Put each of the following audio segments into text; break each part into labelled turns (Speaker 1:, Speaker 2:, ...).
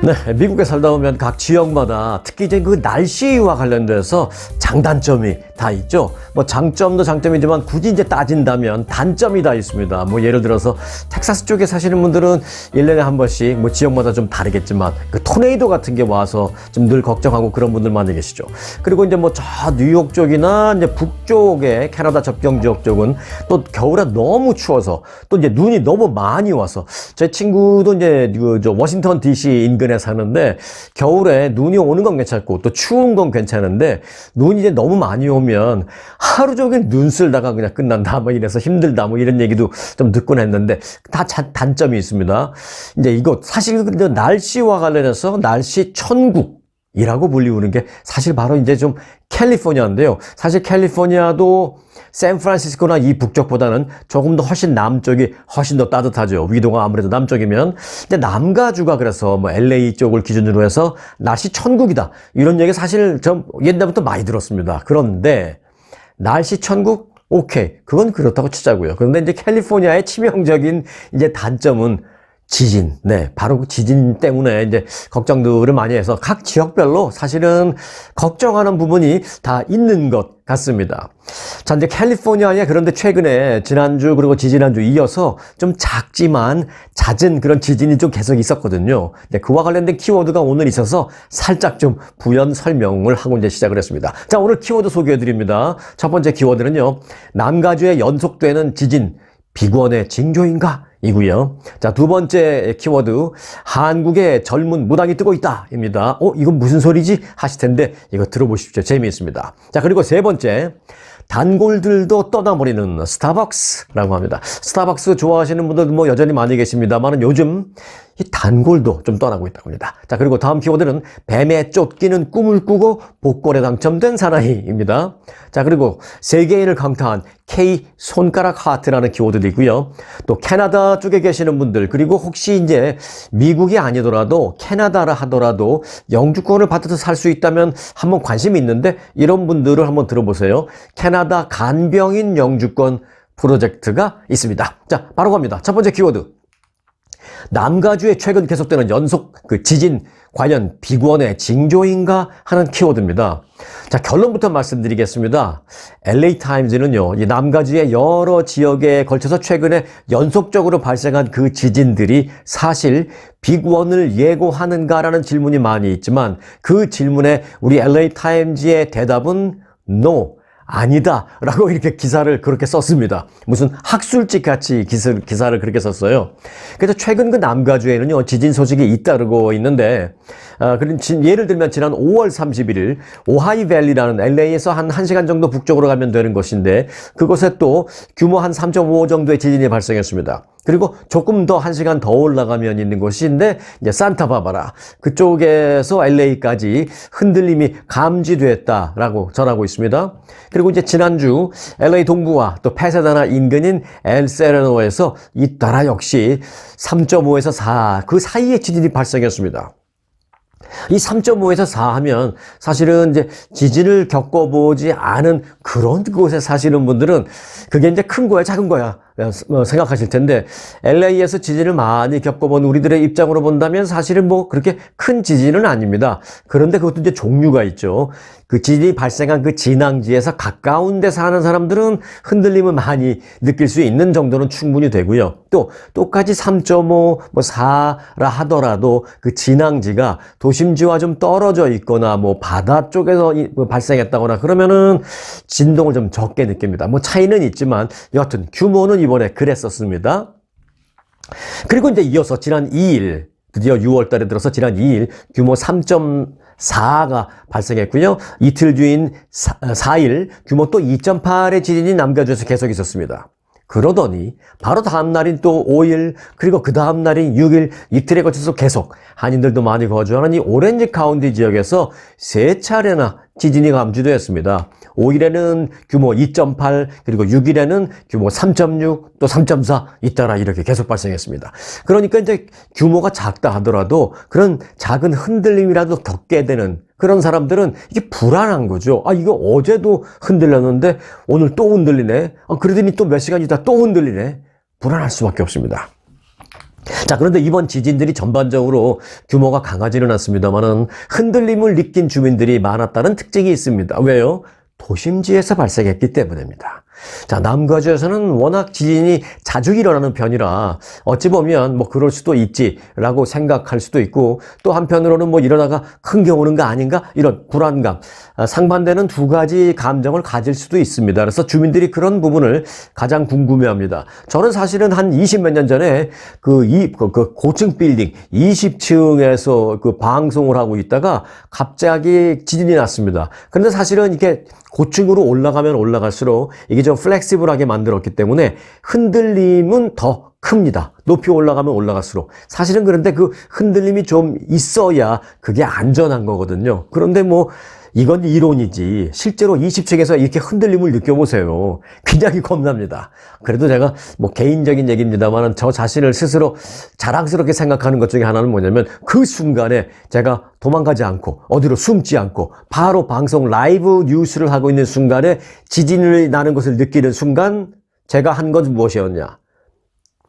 Speaker 1: 네, 미국에 살다 보면 각 지역마다 특히 이제 그 날씨와 관련돼서 장단점이 다 있죠. 뭐 장점도 장점이지만 굳이 이제 따진다면 단점이 다 있습니다. 뭐 예를 들어서 텍사스 쪽에 사시는 분들은 1년에 한 번씩 뭐 지역마다 좀 다르겠지만 그 토네이도 같은 게 와서 좀 늘 걱정하고 그런 분들 많이 계시죠. 그리고 이제 뭐 저 뉴욕 쪽이나 이제 북쪽의 캐나다 접경 지역 쪽은 또 겨울에 너무 추워서 또 이제 눈이 너무 많이 와서 제 친구도 이제 저 워싱턴 DC 인근에 사는데 겨울에 눈이 오는 건 괜찮고 또 추운 건 괜찮은데 눈이 이제 너무 많이 오면 하루 종일 눈 쓸다가 그냥 끝난다 뭐 이래서 힘들다 뭐 이런 얘기도 좀 듣곤 했는데 다 단점이 있습니다. 이제 이거 사실 날씨와 관련해서 날씨 천국이라고 불리우는 게 사실 바로 이제 좀 캘리포니아인데요. 사실 캘리포니아도 샌프란시스코나 이 북쪽보다는 조금 더 훨씬 남쪽이 훨씬 더 따뜻하죠. 위도가 아무래도 남쪽이면. 근데 남가주가 그래서 뭐 LA 쪽을 기준으로 해서 날씨 천국이다. 이런 얘기 사실 좀 옛날부터 많이 들었습니다. 그런데 날씨 천국? 오케이. 그건 그렇다고 치자고요. 그런데 이제 캘리포니아의 치명적인 이제 단점은 지진. 네. 바로 그 지진 때문에 이제 걱정들을 많이 해서 각 지역별로 사실은 걱정하는 부분이 다 있는 것 같습니다. 자, 이제 캘리포니아에 그런데 최근에 지난주 그리고 지지난주 이어서 좀 작지만 잦은 그런 지진이 좀 계속 있었거든요. 네, 그와 관련된 키워드가 오늘 있어서 살짝 좀 부연 설명을 하고 이제 시작을 했습니다. 자, 오늘 키워드 소개해 드립니다. 첫 번째 키워드는요. 남가주에 연속되는 지진, 비권의 징조인가? 이고요. 자, 두 번째 키워드, 한국에 젊은 무당이 뜨고 있다 입니다. 이건 무슨 소리지? 하실 텐데 이거 들어보십시오. 재미있습니다. 자, 그리고 세 번째, 단골들도 떠나버리는 스타벅스라고 합니다. 스타벅스 좋아하시는 분들 뭐 여전히 많이 계십니다만 요즘 이 단골도 좀 떠나고 있다고 합니다. 자, 그리고 다음 키워드는 뱀에 쫓기는 꿈을 꾸고 복권에 당첨된 사나이입니다. 자, 그리고 세계인을 강타한 K 손가락 하트라는 키워드도 있고요. 또 캐나다 쪽에 계시는 분들, 그리고 혹시 이제 미국이 아니더라도 캐나다라 하더라도 영주권을 받아서 살 수 있다면 한번 관심이 있는데 이런 분들을 한번 들어보세요. 캐나다 간병인 영주권 프로젝트가 있습니다. 자, 바로 갑니다. 첫 번째 키워드. 남가주에 최근 계속되는 연속 그 지진 과연 비권의 징조인가 하는 키워드입니다. 자, 결론부터 말씀드리겠습니다. LA 타임즈는요, 이 남가주의 여러 지역에 걸쳐서 최근에 연속적으로 발생한 그 지진들이 사실 빅원을 예고하는가라는 질문이 많이 있지만 그 질문에 우리 LA 타임즈의 대답은 No. 아니다 라고 이렇게 기사를 그렇게 썼습니다. 무슨 학술집 같이 기사를 그렇게 썼어요. 그래서 최근 그 남가주에는요 지진 소식이 잇따르고 있는데 예를 들면 지난 5월 31일 오하이밸리라는 LA에서 한 1시간 정도 북쪽으로 가면 되는 곳인데 그곳에 또 규모 한 3.5 정도의 지진이 발생했습니다. 그리고 조금 더 1시간 더 올라가면 있는 곳인데 이제 산타바바라 그쪽에서 LA까지 흔들림이 감지됐다라고 전하고 있습니다. 그리고 이제 지난주 LA 동부와 또 파사다나 인근인 엘세레노에서 잇따라 역시 3.5에서 4 그 사이에 지진이 발생했습니다. 이 3.5에서 4 하면 사실은 이제 지진을 겪어보지 않은 그런 곳에 사시는 분들은 그게 이제 큰 거야, 작은 거야 생각하실 텐데 LA에서 지진을 많이 겪어본 우리들의 입장으로 본다면 사실은 뭐 그렇게 큰 지진은 아닙니다. 그런데 그것도 이제 종류가 있죠. 그 지진이 발생한 그 진앙지에서 가까운 데 사는 사람들은 흔들림을 많이 느낄 수 있는 정도는 충분히 되고요. 또 똑같이 3.5, 뭐 4라 하더라도 그 진앙지가 도심지와 좀 떨어져 있거나 뭐 바다 쪽에서 발생했다거나 그러면은 진동을 좀 적게 느낍니다. 뭐 차이는 있지만 여하튼 규모는 이번에 그랬었습니다. 그리고 이제 이어서 지난 2일 드디어 6월 달에 들어서 지난 2일 규모 3.4가 발생했고요. 이틀 뒤인 4일 규모 또 2.8의 지진이 남가주에서 계속 있었습니다. 그러더니 바로 다음 날인 또 5일 그리고 그 다음 날인 6일 이틀에 걸쳐서 계속 한인들도 많이 거주하는 이 오렌지 카운티 지역에서 3차례나 지진이 감지되었습니다. 5일에는 규모 2.8 그리고 6일에는 규모 3.6 또 3.4 잇따라 이렇게 계속 발생했습니다. 그러니까 이제 규모가 작다 하더라도 그런 작은 흔들림이라도 겪게 되는 그런 사람들은 이게 불안한 거죠. 이거 어제도 흔들렸는데 오늘 또 흔들리네. 그러더니 또 몇 시간 있다 또 흔들리네. 불안할 수밖에 없습니다. 자, 그런데 이번 지진들이 전반적으로 규모가 강하지는 않습니다만은 흔들림을 느낀 주민들이 많았다는 특징이 있습니다. 왜요? 도심지에서 발생했기 때문입니다. 자, 남가주에서는 워낙 지진이 자주 일어나는 편이라 어찌 보면 뭐 그럴 수도 있지라고 생각할 수도 있고, 또 한편으로는 뭐 이러다가 큰 게 오는 거 아닌가 이런 불안감, 상반되는 두 가지 감정을 가질 수도 있습니다. 그래서 주민들이 그런 부분을 가장 궁금해합니다. 저는 사실은 한 20몇 년 전에 그 고층 빌딩 20층에서 그 방송을 하고 있다가 갑자기 지진이 났습니다. 그런데 사실은 이게 고층으로 올라가면 올라갈수록 이게 좀 플렉시블하게 만들었기 때문에 흔들림은 더 큽니다. 높이 올라가면 올라갈수록. 사실은 그런데 그 흔들림이 좀 있어야 그게 안전한 거거든요. 그런데 뭐 이건 이론이지 실제로 20층에서 이렇게 흔들림을 느껴보세요. 굉장히 겁납니다. 그래도 제가 뭐 개인적인 얘기입니다만 저 자신을 스스로 자랑스럽게 생각하는 것 중에 하나는 뭐냐면, 그 순간에 제가 도망가지 않고 어디로 숨지 않고 바로 방송 라이브 뉴스를 하고 있는 순간에 지진이 나는 것을 느끼는 순간 제가 한 건 무엇이었냐?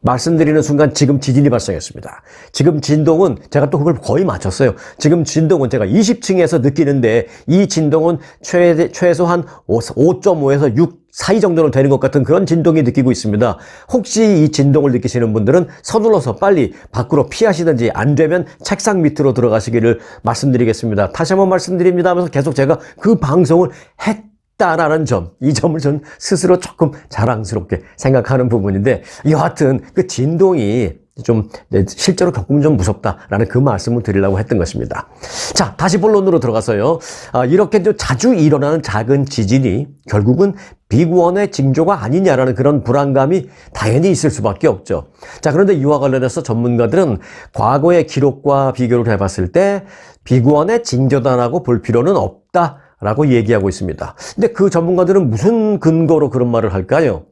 Speaker 1: 말씀드리는 순간 지금 지진이 발생했습니다. 지금 진동은 제가 또 그걸 거의 맞췄어요. 지금 진동은 제가 20층에서 느끼는데 이 진동은 최소한 5.5에서 6 사이 정도는 되는 것 같은 그런 진동이 느끼고 있습니다. 혹시 이 진동을 느끼시는 분들은 서둘러서 빨리 밖으로 피하시든지 안 되면 책상 밑으로 들어가시기를 말씀드리겠습니다. 다시 한번 말씀드립니다 하면서 계속 제가 그 방송을 했다라는 점, 이 점을 전 스스로 조금 자랑스럽게 생각하는 부분인데, 여하튼 그 진동이 좀 실제로 겪으면 좀 무섭다라는 그 말씀을 드리려고 했던 것입니다. 자, 다시 본론으로 들어가서요. 이렇게 좀 자주 일어나는 작은 지진이 결국은 빅원의 징조가 아니냐라는 그런 불안감이 당연히 있을 수밖에 없죠. 자, 그런데 이와 관련해서 전문가들은 과거의 기록과 비교를 해봤을 때 빅원의 징조다라고 볼 필요는 없다라고 얘기하고 있습니다. 근데 그 전문가들은 무슨 근거로 그런 말을 할까요?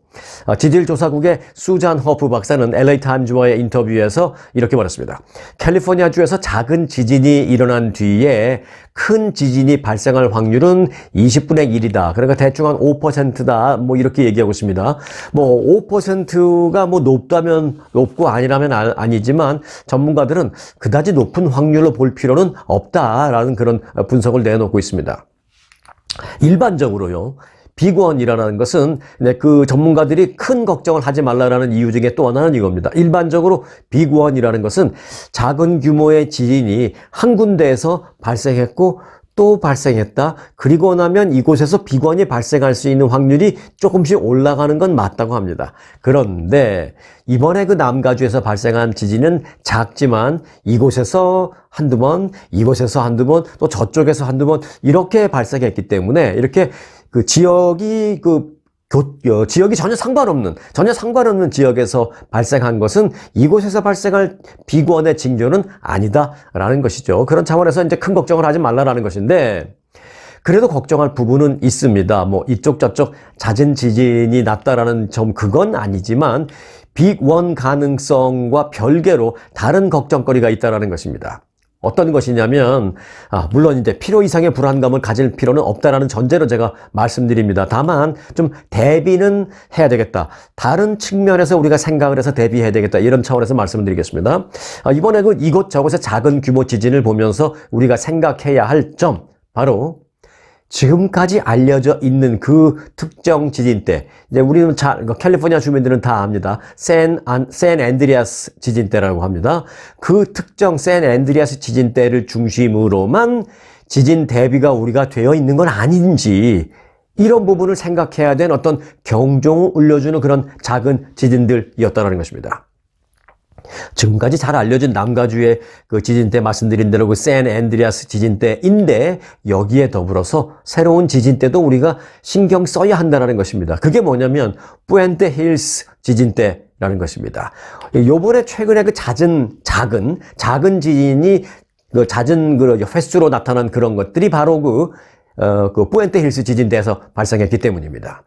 Speaker 1: 지질조사국의 수잔 허프 박사는 LA 타임즈와의 인터뷰에서 이렇게 말했습니다. 캘리포니아주에서 작은 지진이 일어난 뒤에 큰 지진이 발생할 확률은 20분의 1이다. 그러니까 대충 한 5%다. 뭐 이렇게 얘기하고 있습니다. 뭐 5%가 뭐 높다면 높고 아니라면 아니지만 전문가들은 그다지 높은 확률로 볼 필요는 없다라는 그런 분석을 내놓고 있습니다. 일반적으로요. 빅원이라는 것은 그 전문가들이 큰 걱정을 하지 말라라는 이유 중에 또 하나는 이겁니다. 일반적으로 빅원이라는 것은 작은 규모의 지진이 한 군데에서 발생했고 또 발생했다. 그리고 나면 이곳에서 빅원이 발생할 수 있는 확률이 조금씩 올라가는 건 맞다고 합니다. 그런데 이번에 그 남가주에서 발생한 지진은 작지만 이곳에서 한두 번, 이곳에서 한두 번, 또 저쪽에서 한두 번 이렇게 발생했기 때문에 이렇게 그 지역이 지역이 전혀 상관없는 지역에서 발생한 것은 이곳에서 발생할 빅원의 징조는 아니다라는 것이죠. 그런 차원에서 이제 큰 걱정을 하지 말라라는 것인데, 그래도 걱정할 부분은 있습니다. 뭐 이쪽 저쪽 잦은 지진이 났다라는 점, 그건 아니지만 빅원 가능성과 별개로 다른 걱정거리가 있다라는 것입니다. 어떤 것이냐면, 물론 이제 필요 이상의 불안감을 가질 필요는 없다라는 전제로 제가 말씀드립니다. 다만 좀 대비는 해야 되겠다. 다른 측면에서 우리가 생각을 해서 대비해야 되겠다. 이런 차원에서 말씀을 드리겠습니다. 이번에 그 이곳저곳의 작은 규모 지진을 보면서 우리가 생각해야 할 점, 바로 지금까지 알려져 있는 그 특정 지진대, 이제 우리는 캘리포니아 주민들은 다 압니다. 샌 앤드리아스 지진대라고 합니다. 그 특정 샌 앤드리아스 지진대를 중심으로만 지진 대비가 우리가 되어 있는 건 아닌지, 이런 부분을 생각해야 된 어떤 경종을 울려주는 그런 작은 지진들이었다는 것입니다. 지금까지 잘 알려진 남가주의 그 지진대, 말씀드린 대로 그 샌 앤드리아스 지진대인데, 여기에 더불어서 새로운 지진대도 우리가 신경 써야 한다는 것입니다. 그게 뭐냐면 뿌엔테 힐스 지진대라는 것입니다. 요번에 최근에 그 작은 지진이 그 잦은 그 횟수로 나타난 그런 것들이 바로 그 뿌엔테 힐스 지진대에서 발생했기 때문입니다.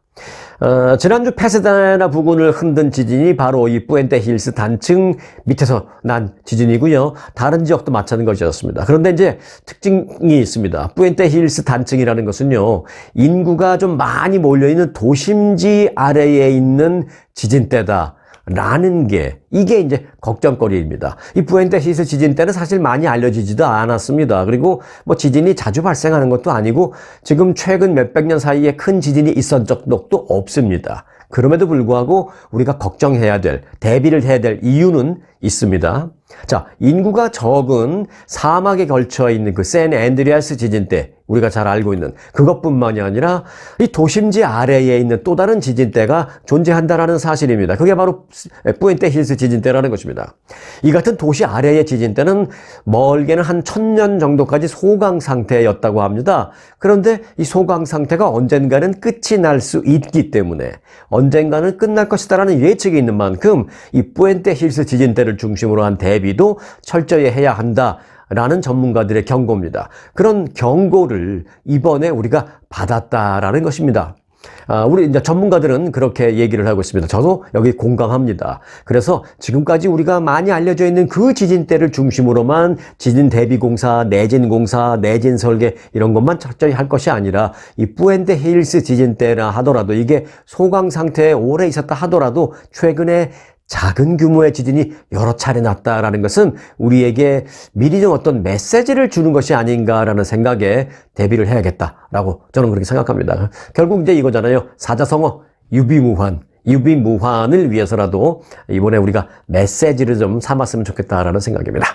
Speaker 1: 지난주 패사데나 부근을 흔든 지진이 바로 이 뿌엔테 힐스 단층 밑에서 난 지진이고요. 다른 지역도 마찬가지였습니다. 그런데 이제 특징이 있습니다. 뿌엔테 힐스 단층이라는 것은요, 인구가 좀 많이 몰려있는 도심지 아래에 있는 지진대다 라는 게 이게 이제 걱정거리입니다. 이 푸엔테 히스 지진 때는 사실 많이 알려지지도 않았습니다. 그리고 뭐 지진이 자주 발생하는 것도 아니고 지금 최근 몇백 년 사이에 큰 지진이 있었던 적도 없습니다. 그럼에도 불구하고 우리가 걱정해야 될, 대비를 해야 될 이유는 있습니다. 자, 인구가 적은 사막에 걸쳐 있는 그 샌 앤드리아스 지진 때 우리가 잘 알고 있는 그것뿐만이 아니라 이 도심지 아래에 있는 또 다른 지진 때가 존재한다라는 사실입니다. 그게 바로 푸엔테 힐스 지진 때라는 것입니다. 이 같은 도시 아래의 지진 때는 멀게는 한 1000년 정도까지 소강 상태였다고 합니다. 그런데 이 소강 상태가 언젠가는 끝이 날 수 있기 때문에 언젠가는 끝날 것이다라는 예측이 있는 만큼 이 푸엔테 힐스 지진 때를 중심으로 한 대비도 철저히 해야 한다. 라는 전문가들의 경고입니다. 그런 경고를 이번에 우리가 받았다라는 것입니다. 우리 이제 전문가들은 그렇게 얘기를 하고 있습니다. 저도 여기 공감합니다. 그래서 지금까지 우리가 많이 알려져 있는 그 지진 때를 중심으로만 지진 대비 공사, 내진 공사, 내진 설계 이런 것만 철저히 할 것이 아니라 이 푸엔테 힐스 지진 때라 하더라도 이게 소강 상태에 오래 있었다 하더라도 최근에 작은 규모의 지진이 여러 차례 났다라는 것은 우리에게 미리 좀 어떤 메시지를 주는 것이 아닌가라는 생각에 대비를 해야겠다라고 저는 그렇게 생각합니다. 결국 이제 이거잖아요. 사자성어, 유비무환을 위해서라도 이번에 우리가 메시지를 좀 삼았으면 좋겠다라는 생각입니다.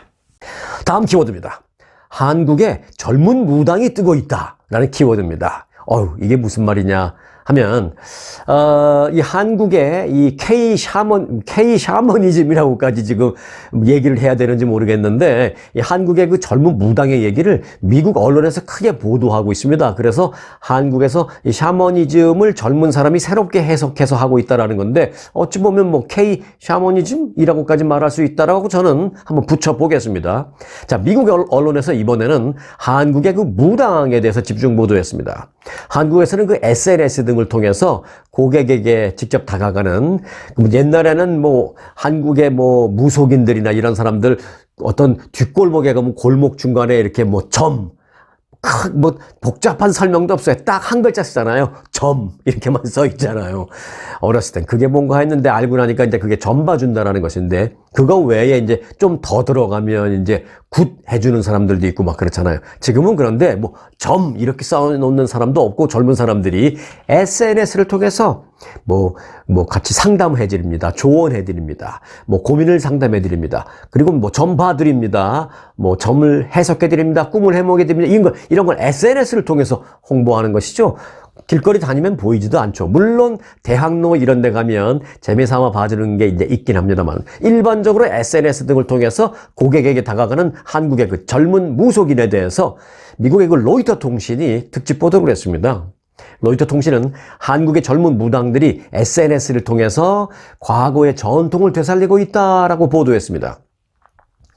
Speaker 1: 다음 키워드입니다. 한국에 젊은 무당이 뜨고 있다라는 키워드입니다. 이게 무슨 말이냐 하면 이 한국의 이 K 샤머니즘이라고까지 지금 얘기를 해야 되는지 모르겠는데 이 한국의 그 젊은 무당의 얘기를 미국 언론에서 크게 보도하고 있습니다. 그래서 한국에서 이 샤머니즘을 젊은 사람이 새롭게 해석해서 하고 있다라는 건데 어찌 보면 뭐 K 샤머니즘이라고까지 말할 수 있다라고 저는 한번 붙여보겠습니다. 자, 미국 언론에서 이번에는 한국의 그 무당에 대해서 집중 보도했습니다. 한국에서는 그 SNS 등을 통해서 고객에게 직접 다가가는, 옛날에는 뭐 한국의 뭐 무속인들이나 이런 사람들 어떤 뒷골목에 가면 골목 중간에 이렇게 뭐 복잡한 설명도 없어요. 딱 한 글자 쓰잖아요. 점 이렇게만 써 있잖아요. 어렸을 땐 그게 뭔가 했는데 알고 나니까 이제 그게 점 봐준다라는 것인데 그거 외에 이제 좀 더 들어가면 이제 굿 해주는 사람들도 있고 막 그렇잖아요. 지금은 그런데 뭐 점 이렇게 써놓는 사람도 없고 젊은 사람들이 SNS를 통해서 뭐 같이 상담해 드립니다. 조언해 드립니다. 뭐 고민을 상담해 드립니다. 그리고 뭐 점 봐드립니다. 뭐 점을 해석해 드립니다. 꿈을 해먹게 드립니다. 이런 걸 SNS를 통해서 홍보하는 것이죠. 길거리 다니면 보이지도 않죠. 물론 대학로 이런 데 가면 재미삼아 봐주는 게 이제 있긴 합니다만 일반적으로 SNS 등을 통해서 고객에게 다가가는 한국의 그 젊은 무속인에 대해서 미국의 그 로이터 통신이 특집 보도를 했습니다. 로이터 통신은 한국의 젊은 무당들이 SNS를 통해서 과거의 전통을 되살리고 있다라고 보도했습니다.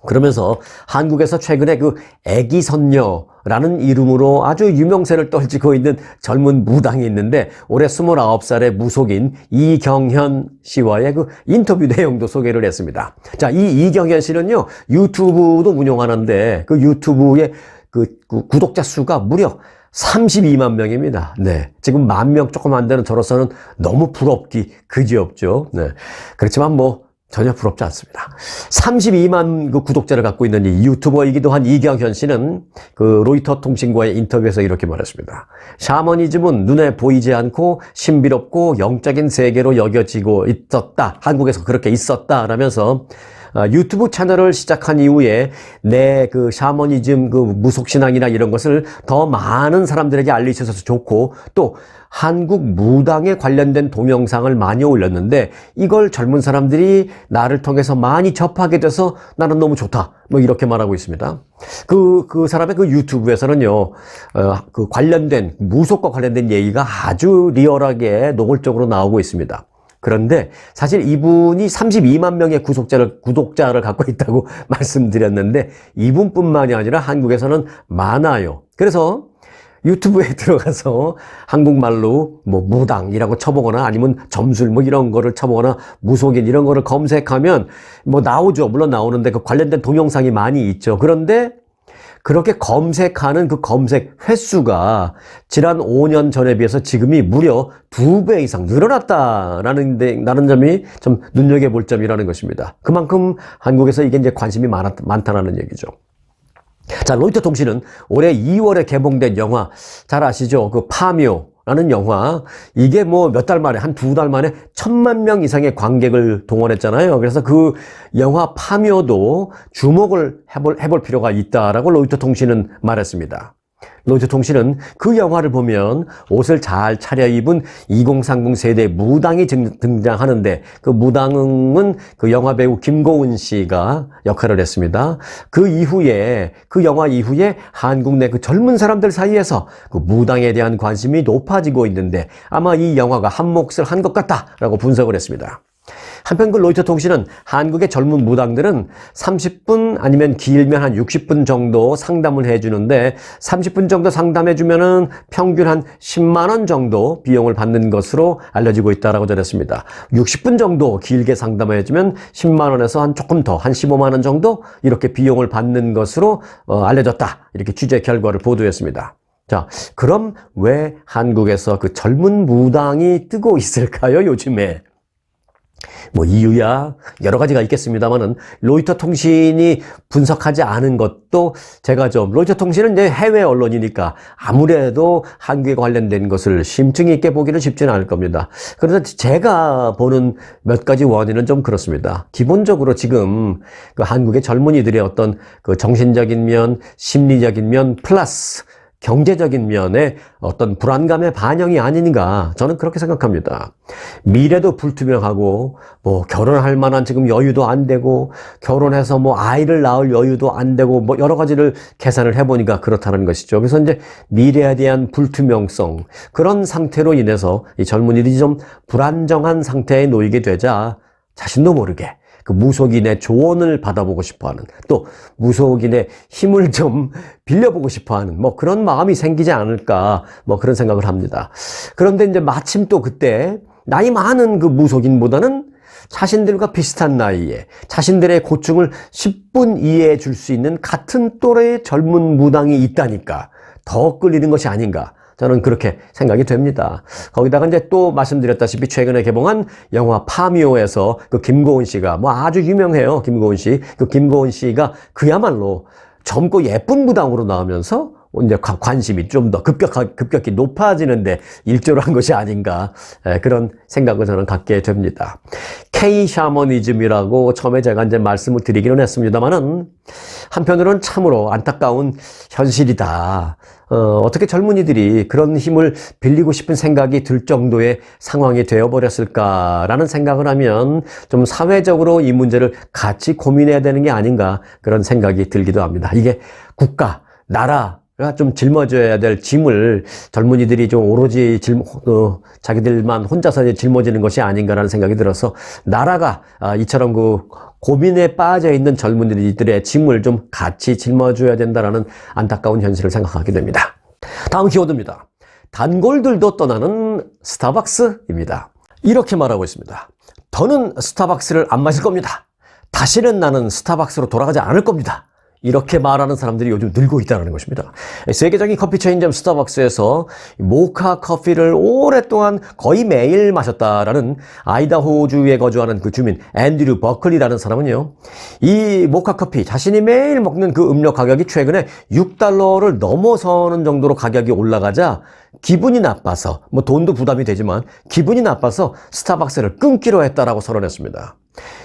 Speaker 1: 그러면서 한국에서 최근에 그 애기선녀라는 이름으로 아주 유명세를 떨치고 있는 젊은 무당이 있는데 올해 29살의 무속인 이경현 씨와의 그 인터뷰 내용도 소개를 했습니다. 자, 이 이경현 씨는요, 유튜브도 운영하는데 그 유튜브의 그 구독자 수가 무려 32만 명입니다. 네. 지금 10,000명 조금 안 되는 저로서는 너무 부럽기 그지없죠. 네. 그렇지만 뭐 전혀 부럽지 않습니다. 32만 그 구독자를 갖고 있는 이 유튜버이기도 한 이경현 씨는 그 로이터 통신과의 인터뷰에서 이렇게 말했습니다. 샤머니즘은 눈에 보이지 않고 신비롭고 영적인 세계로 여겨지고 있었다. 한국에서 그렇게 있었다라면서 유튜브 채널을 시작한 이후에 내 그 샤머니즘, 그 무속신앙이나 이런 것을 더 많은 사람들에게 알리셔서 좋고 또 한국 무당에 관련된 동영상을 많이 올렸는데 이걸 젊은 사람들이 나를 통해서 많이 접하게 돼서 나는 너무 좋다. 뭐 이렇게 말하고 있습니다. 그 사람의 그 유튜브에서는요, 그 관련된, 무속과 관련된 얘기가 아주 리얼하게 노골적으로 나오고 있습니다. 그런데 사실 이분이 32만 명의 구독자를 갖고 있다고 말씀드렸는데 이분뿐만이 아니라 한국에서는 많아요. 그래서 유튜브에 들어가서 한국말로 뭐 무당이라고 쳐보거나 아니면 점술 뭐 이런 거를 쳐보거나 무속인 이런 거를 검색하면 뭐 나오죠. 물론 나오는데 그 관련된 동영상이 많이 있죠. 그런데 그렇게 검색하는 그 검색 횟수가 지난 5년 전에 비해서 지금이 무려 2배 이상 늘어났다라는 점이 좀 눈여겨볼 점이라는 것입니다. 그만큼 한국에서 이게 이제 관심이 많다는 얘기죠. 자, 로이터 통신은 올해 2월에 개봉된 영화 잘 아시죠? 그 파묘라는 영화, 이게 뭐 몇 달 만에, 한 2달 만에 1,000만 명 이상의 관객을 동원했잖아요. 그래서 그 영화 파묘도 주목을 해볼 필요가 있다라고 로이터 통신은 말했습니다. 로이터 통신은 그 영화를 보면 옷을 잘 차려입은 2030 세대 무당이 등장하는데, 그 무당은 그 영화 배우 김고은 씨가 역할을 했습니다. 그 영화 이후에 한국 내 그 젊은 사람들 사이에서 그 무당에 대한 관심이 높아지고 있는데, 아마 이 영화가 한 몫을 한 것 같다라고 분석을 했습니다. 한편 그 로이터 통신은 한국의 젊은 무당들은 30분 아니면 길면 한 60분 정도 상담을 해주는데, 30분 정도 상담해주면은 평균 한 10만 원 정도 비용을 받는 것으로 알려지고 있다라고 전했습니다. 60분 정도 길게 상담해주면 10만 원에서 한 조금 더, 한 15만 원 정도 이렇게 비용을 받는 것으로 알려졌다. 이렇게 취재 결과를 보도했습니다. 자, 그럼 왜 한국에서 그 젊은 무당이 뜨고 있을까요, 요즘에? 뭐 이유야 여러 가지가 있겠습니다만은, 로이터 통신이 분석하지 않은 것도 제가 좀, 로이터 통신은 이제 해외 언론이니까 아무래도 한국에 관련된 것을 심층 있게 보기는 쉽지는 않을 겁니다. 그런데 제가 보는 몇 가지 원인은 좀 그렇습니다. 기본적으로 지금 그 한국의 젊은이들의 어떤 그 정신적인 면, 심리적인 면 플러스 경제적인 면에 어떤 불안감의 반영이 아닌가, 저는 그렇게 생각합니다. 미래도 불투명하고, 뭐 결혼할 만한 지금 여유도 안 되고, 결혼해서 뭐 아이를 낳을 여유도 안 되고, 뭐 여러 가지를 계산을 해보니까 그렇다는 것이죠. 그래서 이제 미래에 대한 불투명성, 그런 상태로 인해서 이 젊은이들이 좀 불안정한 상태에 놓이게 되자 자신도 모르게 그 무속인의 조언을 받아보고 싶어하는, 또 무속인의 힘을 좀 빌려보고 싶어하는 뭐 그런 마음이 생기지 않을까, 뭐 그런 생각을 합니다. 그런데 이제 마침 또 그때 나이 많은 그 무속인보다는 자신들과 비슷한 나이에 자신들의 고충을 10분 이해해 줄 수 있는 같은 또래의 젊은 무당이 있다니까 더 끌리는 것이 아닌가, 저는 그렇게 생각이 됩니다. 거기다가 이제 또 말씀드렸다시피 최근에 개봉한 영화 파묘에서 그 김고은 씨가 뭐 아주 유명해요. 김고은 씨. 그 김고은 씨가 그야말로 젊고 예쁜 무당으로 나오면서 이제 관심이 좀 더 급격히 높아지는데 일조를 한 것이 아닌가, 그런 생각을 저는 갖게 됩니다. K 샤머니즘이라고 처음에 제가 이제 말씀을 드리기는 했습니다만은, 한편으로는 참으로 안타까운 현실이다. 어떻게 젊은이들이 그런 힘을 빌리고 싶은 생각이 들 정도의 상황이 되어버렸을까라는 생각을 하면 좀 사회적으로 이 문제를 같이 고민해야 되는 게 아닌가, 그런 생각이 들기도 합니다. 이게 국가, 나라가 좀 짊어져야 될 짐을 젊은이들이 좀 오로지 자기들만 혼자서 짊어지는 것이 아닌가라는 생각이 들어서, 나라가 이처럼 그 고민에 빠져 있는 젊은이들의 짐을 좀 같이 짊어줘야 된다라는 안타까운 현실을 생각하게 됩니다. 다음 키워드입니다. 단골들도 떠나는 스타벅스입니다. 이렇게 말하고 있습니다. 더는 스타벅스를 안 마실 겁니다. 다시는 나는 스타벅스로 돌아가지 않을 겁니다. 이렇게 말하는 사람들이 요즘 늘고 있다는 것입니다. 세계적인 커피 체인점 스타벅스에서 모카 커피를 오랫동안 거의 매일 마셨다라는 아이다호주에 거주하는 그 주민 앤드류 버클리라는 사람은요, 이 모카 커피, 자신이 매일 먹는 그 음료 가격이 최근에 $6를 넘어서는 정도로 가격이 올라가자 기분이 나빠서, 뭐 돈도 부담이 되지만 기분이 나빠서 스타벅스를 끊기로 했다라고 선언했습니다.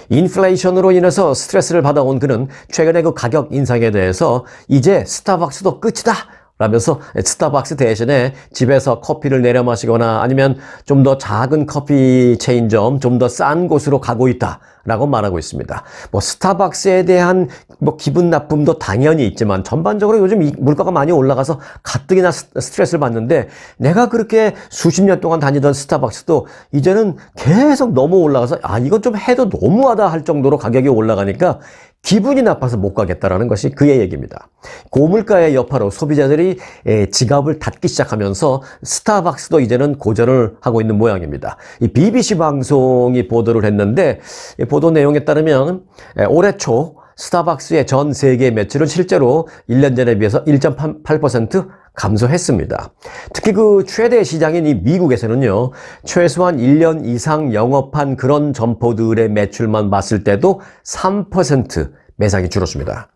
Speaker 1: 인플레이션으로 인해서 스트레스를 받아온 그는 최근에 그 가격 인상에 대해서 이제 스타벅스도 끝이다 라면서 스타벅스 대신에 집에서 커피를 내려 마시거나 아니면 좀 더 작은 커피 체인점, 좀 더 싼 곳으로 가고 있다 라고 말하고 있습니다. 뭐 스타벅스에 대한 뭐 기분 나쁨도 당연히 있지만, 전반적으로 요즘 물가가 많이 올라가서 가뜩이나 스트레스를 받는데, 내가 그렇게 수십 년 동안 다니던 스타벅스도 이제는 계속 너무 올라가서 이건 좀 해도 너무하다 할 정도로 가격이 올라가니까 기분이 나빠서 못 가겠다라는 것이 그의 얘기입니다. 고물가의 여파로 소비자들이 지갑을 닫기 시작하면서 스타벅스도 이제는 고전을 하고 있는 모양입니다. 이 BBC 방송이 보도를 했는데, 보도 내용에 따르면 올해 초 스타벅스의 전 세계 매출은 실제로 1년 전에 비해서 1.8% 감소했습니다. 특히 그 최대 시장인 이 미국에서는요, 최소한 1년 이상 영업한 그런 점포들의 매출만 봤을 때도 3% 매상이 줄었습니다.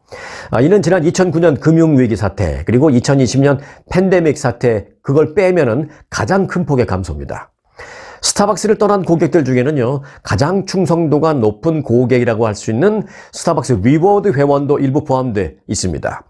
Speaker 1: 이는 지난 2009년 금융위기 사태, 그리고 2020년 팬데믹 사태, 그걸 빼면은 가장 큰 폭의 감소입니다. 스타벅스를 떠난 고객들 중에는요, 가장 충성도가 높은 고객이라고 할 수 있는 스타벅스 리워드 회원도 일부 포함되어 있습니다.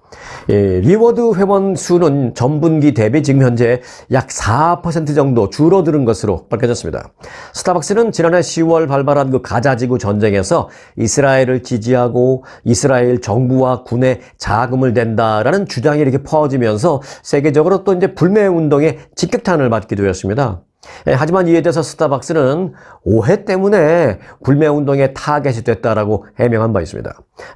Speaker 1: 리워드 회원 수는 전분기 대비 지금 현재 약 4% 정도 줄어드는 것으로 밝혀졌습니다. 스타벅스는 지난해 10월 발발한 그 가자지구 전쟁에서 이스라엘을 지지하고 이스라엘 정부와 군에 자금을 댄다라는 주장이 이렇게 퍼지면서 세계적으로 또 이제 불매운동의 직격탄을 맞게 되었습니다. 하지만 이에 대해서 스타벅스는 오해 때문에 불매운동의 타겟이 됐다라고 해명한 바 있습니다.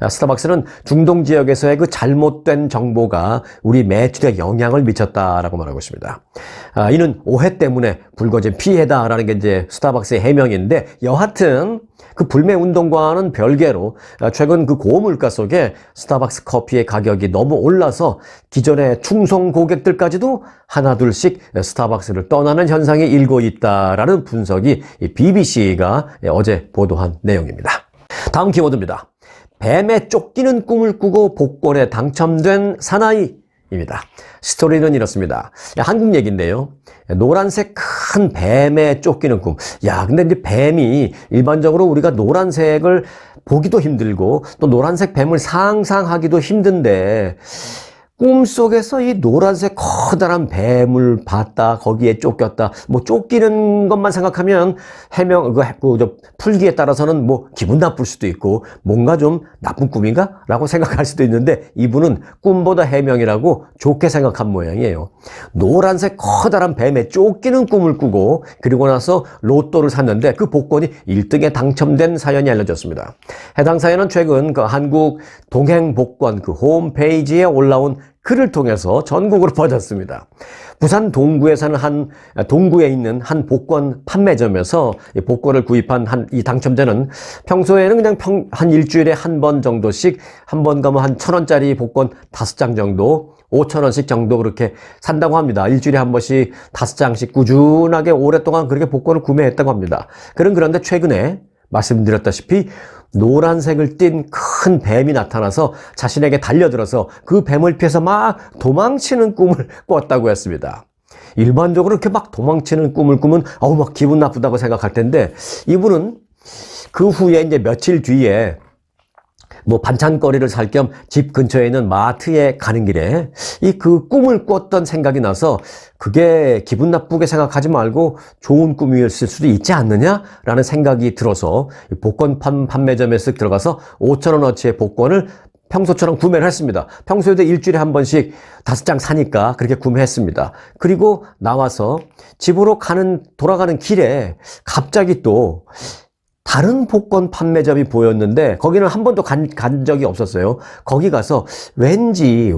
Speaker 1: 스타벅스는 중동 지역에서의 그 잘못된 정보가 우리 매출에 영향을 미쳤다라고 말하고 있습니다. 이는 오해 때문에 불거진 피해다라는 게 이제 스타벅스의 해명인데, 여하튼 그 불매운동과는 별개로 최근 그 고물가 속에 스타벅스 커피의 가격이 너무 올라서 기존의 충성 고객들까지도 하나둘씩 스타벅스를 떠나는 현상이 일고 있다라는 분석이 BBC가 어제 보도한 내용입니다. 다음 키워드입니다. 뱀에 쫓기는 꿈을 꾸고 복권에 당첨된 사나이입니다. 스토리는 이렇습니다. 한국 얘기인데요. 노란색 큰 뱀에 쫓기는 꿈. 근데 이제 뱀이 일반적으로 우리가 노란색을 보기도 힘들고 또 노란색 뱀을 상상하기도 힘든데, 꿈속에서 이 노란색 커다란 뱀을 봤다, 거기에 쫓겼다, 뭐 쫓기는 것만 생각하면 풀기에 따라서는 뭐 기분 나쁠 수도 있고 뭔가 좀 나쁜 꿈인가? 라고 생각할 수도 있는데, 이분은 꿈보다 해명이라고 좋게 생각한 모양이에요. 노란색 커다란 뱀에 쫓기는 꿈을 꾸고 그리고 나서 로또를 샀는데 그 복권이 1등에 당첨된 사연이 알려졌습니다. 해당 사연은 최근 그 한국 동행복권 그 홈페이지에 올라온 글을 통해서 전국으로 퍼졌습니다. 부산 동구에 있는 한 복권 판매점에서 복권을 구입한 이 당첨자는 평소에는 그냥 한 일주일에 한 번 정도씩, 한 번 가면 한 1,000원짜리 복권 5장 정도, 5,000원씩 정도 그렇게 산다고 합니다. 일주일에 한 번씩 5장씩 꾸준하게 오랫동안 그렇게 복권을 구매했다고 합니다. 그런데 최근에 말씀드렸다시피 노란색을 띤 큰 뱀이 나타나서 자신에게 달려들어서 그 뱀을 피해서 막 도망치는 꿈을 꿨다고 했습니다. 일반적으로 이렇게 막 도망치는 꿈을 꾸면 막 기분 나쁘다고 생각할 텐데, 이분은 그 후에 이제 며칠 뒤에 뭐 반찬거리를 살 겸 집 근처에 있는 마트에 가는 길에 그 꿈을 꿨던 생각이 나서, 그게 기분 나쁘게 생각하지 말고 좋은 꿈이었을 수도 있지 않느냐라는 생각이 들어서 복권 판매점에 쓱 들어가서 5,000원어치의 복권을 평소처럼 구매를 했습니다. 평소에도 일주일에 한 번씩 5장 사니까 그렇게 구매했습니다. 그리고 나와서 집으로 돌아가는 길에 갑자기 또 다른 복권 판매점이 보였는데, 거기는 한 번도 간 적이 없었어요. 거기 가서 왠지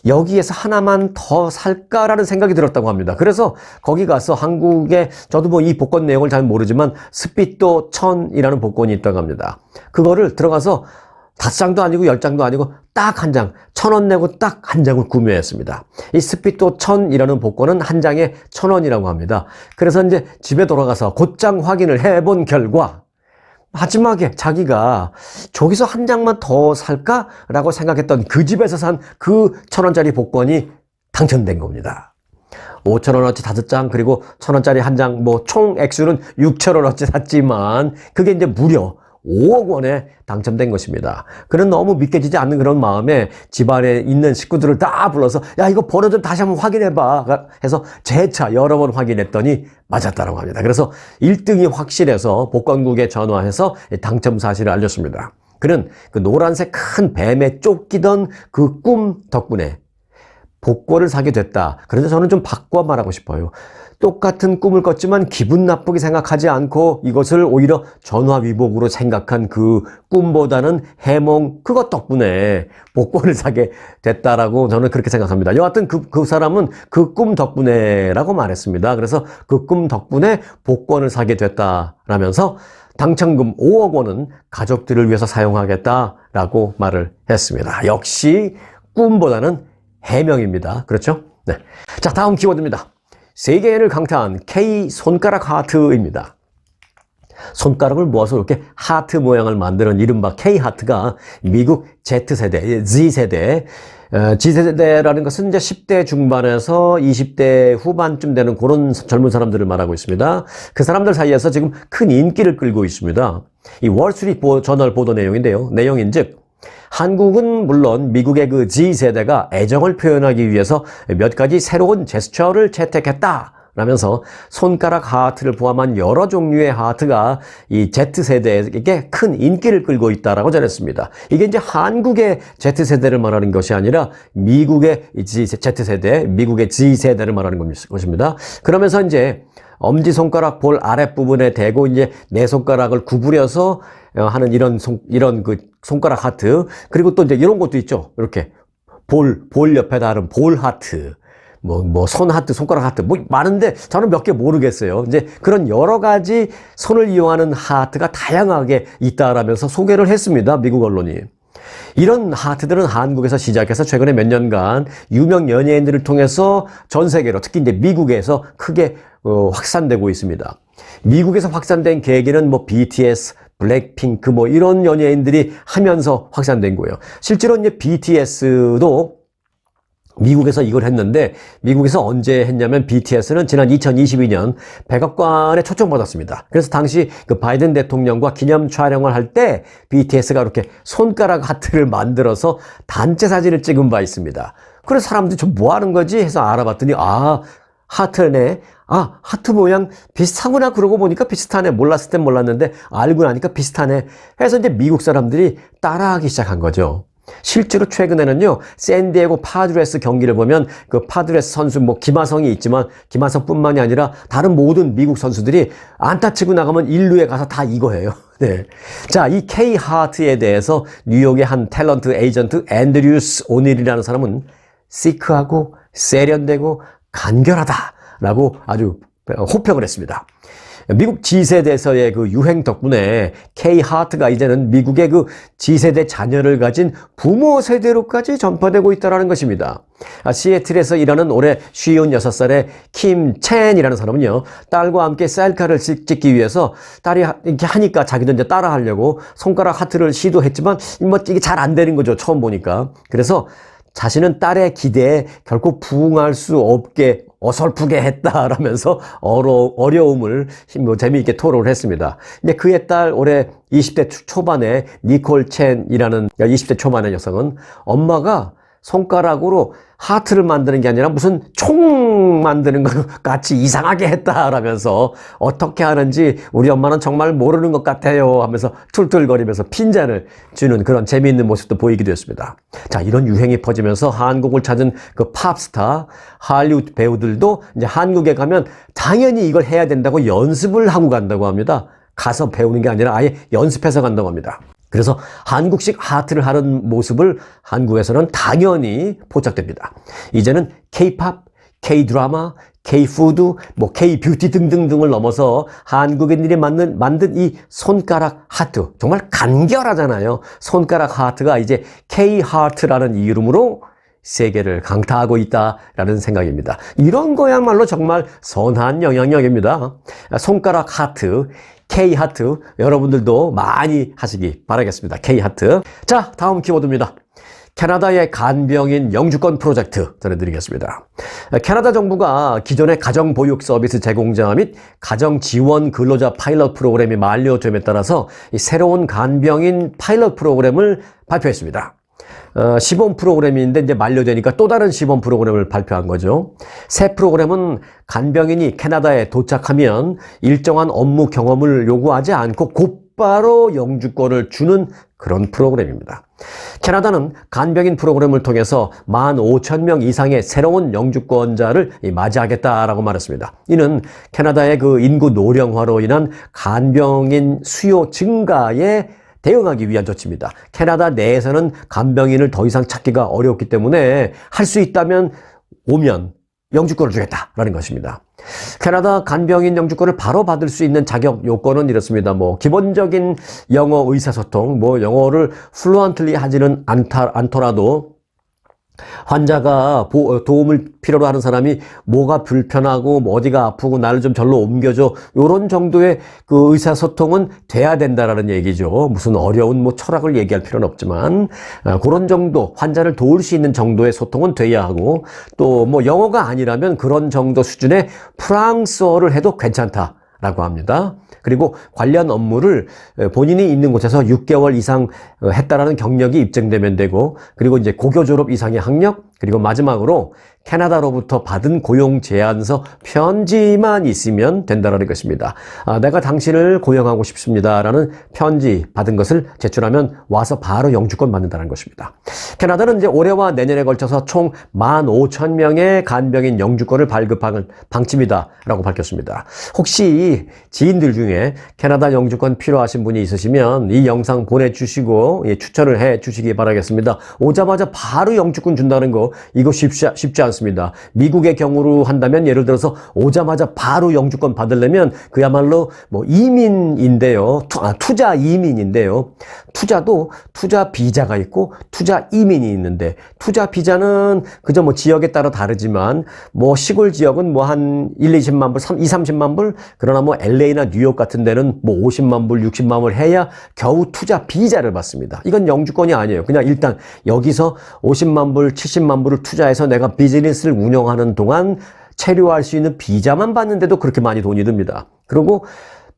Speaker 1: 여기에서 하나만 더 살까라는 생각이 들었다고 합니다. 그래서 거기 가서 한국에, 저도 뭐 이 복권 내용을 잘 모르지만 스피또 1000이라는 복권이 있다고 합니다. 그거를 들어가서 5장도 아니고 10장도 아니고 딱 한 장, 1,000원 내고 딱 한 장을 구매했습니다. 이 스피또 1000이라는 복권은 한 장에 1,000원이라고 합니다. 그래서 이제 집에 돌아가서 곧장 확인을 해본 결과, 마지막에 자기가 저기서 한 장만 더 살까라고 생각했던 그 집에서 산 그 1,000원짜리 복권이 당첨된 겁니다. 5,000원어치 5장, 그리고 1,000원짜리 한 장, 뭐 총 액수는 6,000원어치 샀지만 그게 이제 무려 5억 원에 당첨된 것입니다. 그는 너무 믿겨지지 않는 그런 마음에 집안에 있는 식구들을 다 불러서 이거 번호 좀 다시 한번 확인해봐 해서 재차 여러 번 확인했더니 맞았다고 합니다. 그래서 1등이 확실해서 복권국에 전화해서 당첨 사실을 알렸습니다. 그는 그 노란색 큰 뱀에 쫓기던 그 꿈 덕분에 복권을 사게 됐다. 그런데 저는 좀 바꿔 말하고 싶어요. 똑같은 꿈을 꿨지만 기분 나쁘게 생각하지 않고 이것을 오히려 전화위복으로 생각한 그 꿈보다는 해몽, 그것 덕분에 복권을 사게 됐다라고 저는 그렇게 생각합니다. 여하튼 그 사람은 그 꿈 덕분에라고 말했습니다. 그래서 그 꿈 덕분에 복권을 사게 됐다라면서 당첨금 5억 원은 가족들을 위해서 사용하겠다라고 말을 했습니다. 역시 꿈보다는 해명입니다. 그렇죠? 네. 자, 다음 키워드입니다. 세계인을 강타한 K 손가락 하트입니다. 손가락을 모아서 이렇게 하트 모양을 만드는 이른바 K-하트가 미국 Z세대, Z세대, Z세대라는 것은 이제 10대 중반에서 20대 후반쯤 되는 그런 젊은 사람들을 말하고 있습니다. 그 사람들 사이에서 지금 큰 인기를 끌고 있습니다. 이 월스트리트 저널 보도 내용인데요. 내용인즉 한국은 물론 미국의 그 Z세대가 애정을 표현하기 위해서 몇 가지 새로운 제스처를 채택했다 라면서 손가락 하트를 포함한 여러 종류의 하트가 이 Z세대에게 큰 인기를 끌고 있다라고 전했습니다. 이게 이제 한국의 Z세대를 말하는 것이 아니라 미국의 Z세대, 미국의 Z세대를 말하는 것입니다. 그러면서 이제 엄지손가락 볼 아랫부분에 대고 이제 네 손가락을 구부려서 하는 이런 그 손가락 하트. 그리고 또 이제 이런 것도 있죠. 이렇게 볼 옆에다 하는 볼 하트. 손 하트, 손가락 하트, 많은데 저는 몇 개 모르겠어요. 이제 그런 여러 가지 손을 이용하는 하트가 다양하게 있다라면서 소개를 했습니다. 미국 언론이. 이런 하트들은 한국에서 시작해서 최근에 몇 년간 유명 연예인들을 통해서 전 세계로, 특히 이제 미국에서 크게 확산되고 있습니다. 미국에서 확산된 계기는 BTS, 블랙핑크 이런 연예인들이 하면서 확산된 거예요. 실제로 이제 BTS도 미국에서 이걸 했는데, 미국에서 언제 했냐면 BTS는 지난 2022년 백악관에 초청받았습니다. 그래서 당시 그 바이든 대통령과 기념 촬영을 할 때 BTS가 이렇게 손가락 하트를 만들어서 단체 사진을 찍은 바 있습니다. 그래서 사람들이 좀 뭐 하는 거지 해서 알아봤더니 하트네. 하트 모양 비슷하구나. 그러고 보니까 비슷하네. 몰랐을 땐 몰랐는데 알고 나니까 비슷하네. 해서 이제 미국 사람들이 따라하기 시작한 거죠. 실제로 최근에는요, 샌디에고 파드레스 경기를 보면 그 파드레스 선수 김하성이 있지만 김하성뿐만이 아니라 다른 모든 미국 선수들이 안타 치고 나가면 1루에 가서 다 이거 해요. 네. 자, 이 K-하트에 대해서 뉴욕의 한 탤런트 에이전트 앤드류스 오닐이라는 사람은 시크하고 세련되고 간결하다라고 아주 호평을 했습니다. 미국 G세대에서의 그 유행 덕분에 K-하트가 이제는 미국의 그 G세대 자녀를 가진 부모 세대로까지 전파되고 있다는 것입니다. 시애틀에서 일하는 올해 56살의 킴 첸이라는 사람은요, 딸과 함께 셀카를 찍기 위해서 딸이 이렇게 하니까 자기도 이제 따라 하려고 손가락 하트를 시도했지만 이게 잘 안 되는 거죠. 처음 보니까. 그래서 자신은 딸의 기대에 결코 부응할 수 없게 어설프게 했다라면서 어려움을 재미있게 토로를 했습니다. 이제 그의 딸 올해 20대 초반에 니콜 첸이라는 20대 초반의 여성은 엄마가 손가락으로 하트를 만드는 게 아니라 무슨 총 만드는 것 같이 이상하게 했다라면서 어떻게 하는지 우리 엄마는 정말 모르는 것 같아요 하면서 툴툴거리면서 핀잔을 주는 그런 재미있는 모습도 보이기도 했습니다. 자, 이런 유행이 퍼지면서 한국을 찾은 그 팝스타, 할리우드 배우들도 이제 한국에 가면 당연히 이걸 해야 된다고 연습을 하고 간다고 합니다. 가서 배우는 게 아니라 아예 연습해서 간다고 합니다. 그래서 한국식 하트를 하는 모습을 한국에서는 당연히 포착됩니다. 이제는 K-팝, K-드라마, K-푸드, K-뷰티 등등등을 넘어서 한국인들이 만든 이 손가락 하트, 정말 간결하잖아요. 손가락 하트가 이제 K-하트라는 이름으로 세계를 강타하고 있다라는 생각입니다. 이런 거야말로 정말 선한 영향력입니다. 손가락 하트, K-하트 여러분들도 많이 하시기 바라겠습니다. K-하트. 자, 다음 키워드입니다. 캐나다의 간병인 영주권 프로젝트 전해드리겠습니다. 캐나다 정부가 기존의 가정보육 서비스 제공자 및 가정지원 근로자 파일럿 프로그램이 만료됨에 따라서 이 새로운 간병인 파일럿 프로그램을 발표했습니다. 시범 프로그램인데 이제 만료되니까 또 다른 시범 프로그램을 발표한 거죠. 새 프로그램은 간병인이 캐나다에 도착하면 일정한 업무 경험을 요구하지 않고 곧바로 영주권을 주는 그런 프로그램입니다. 캐나다는 간병인 프로그램을 통해서 15,000명 이상의 새로운 영주권자를 맞이하겠다라고 말했습니다. 이는 캐나다의 그 인구 노령화로 인한 간병인 수요 증가에 대응하기 위한 조치입니다. 캐나다 내에서는 간병인을 더 이상 찾기가 어렵기 때문에 할 수 있다면 오면 영주권을 주겠다라는 것입니다. 캐나다 간병인 영주권을 바로 받을 수 있는 자격 요건은 이렇습니다. 뭐 기본적인 영어 의사소통, 뭐 영어를 플루언틀리 하지는 않더라도 환자가 도움을 필요로 하는 사람이 뭐가 불편하고 뭐 어디가 아프고 나를 좀 절로 옮겨줘, 요런 정도의 그 의사소통은 돼야 된다라는 얘기죠. 무슨 어려운 뭐 철학을 얘기할 필요는 없지만 그런 정도, 환자를 도울 수 있는 정도의 소통은 돼야 하고, 또 뭐 영어가 아니라면 그런 정도 수준의 프랑스어를 해도 괜찮다라고 합니다. 그리고 관련 업무를 본인이 있는 곳에서 6개월 이상 했다라는 경력이 입증되면 되고, 그리고 이제 고교 졸업 이상의 학력, 그리고 마지막으로 캐나다로부터 받은 고용 제안서 편지만 있으면 된다는 것입니다. 내가 당신을 고용하고 싶습니다라는 편지 받은 것을 제출하면 와서 바로 영주권 받는다는 것입니다. 캐나다는 이제 올해와 내년에 걸쳐서 총 15,000명의 간병인 영주권을 발급하는 방침이다라고 밝혔습니다. 혹시 지인들 중에 캐나다 영주권 필요하신 분이 있으시면 이 영상 보내주시고 추천을 해 주시기 바라겠습니다. 오자마자 바로 영주권 준다는 거, 이거 쉽지 않습니다. 미국의 경우로 한다면 예를 들어서 오자마자 바로 영주권 받으려면 그야말로 뭐 이민인데요. 투자 이민인데요. 투자도 투자 비자가 있고 투자 이민이 있는데, 투자 비자는 그저 뭐 지역에 따라 다르지만 뭐 시골 지역은 뭐 한 20-30만 불, 30만 불, 그러나 뭐 LA나 뉴욕 같은 데는 뭐 50만 불, 60만 불 해야 겨우 투자 비자를 받습니다. 이건 영주권이 아니에요. 그냥 일단 여기서 50만 불, 70만 불을 투자해서 내가 비즈니스를 운영하는 동안 체류할 수 있는 비자만 받는데도 그렇게 많이 돈이 듭니다. 그리고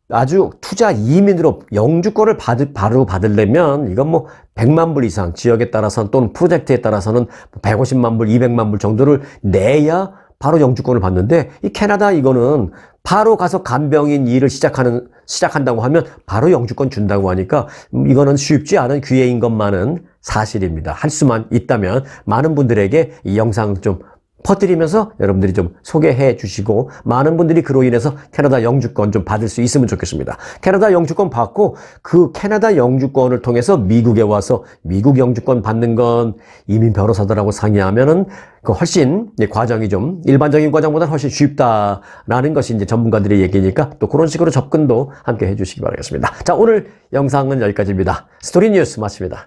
Speaker 1: 아주 투자 이민으로 영주권을 바로 받으려면 이건 뭐 100만 불 이상, 지역에 따라서는 또는 프로젝트에 따라서는 150만 불, 200만 불 정도를 내야 바로 영주권을 받는데, 이 캐나다 이거는 바로 가서 간병인 일을 시작한다고 하면 바로 영주권 준다고 하니까 이거는 쉽지 않은 기회인 것만은 사실입니다. 할 수만 있다면 많은 분들에게 이 영상 좀 퍼뜨리면서 여러분들이 좀 소개해 주시고, 많은 분들이 그로 인해서 캐나다 영주권 좀 받을 수 있으면 좋겠습니다. 캐나다 영주권 받고 그 캐나다 영주권을 통해서 미국에 와서 미국 영주권 받는 건 이민 변호사들하고 상의하면은 그 훨씬 과정이 좀 일반적인 과정보다 훨씬 쉽다라는 것이 이제 전문가들의 얘기니까 또 그런 식으로 접근도 함께 해 주시기 바라겠습니다. 자, 오늘 영상은 여기까지입니다. 스토리 뉴스 마칩니다.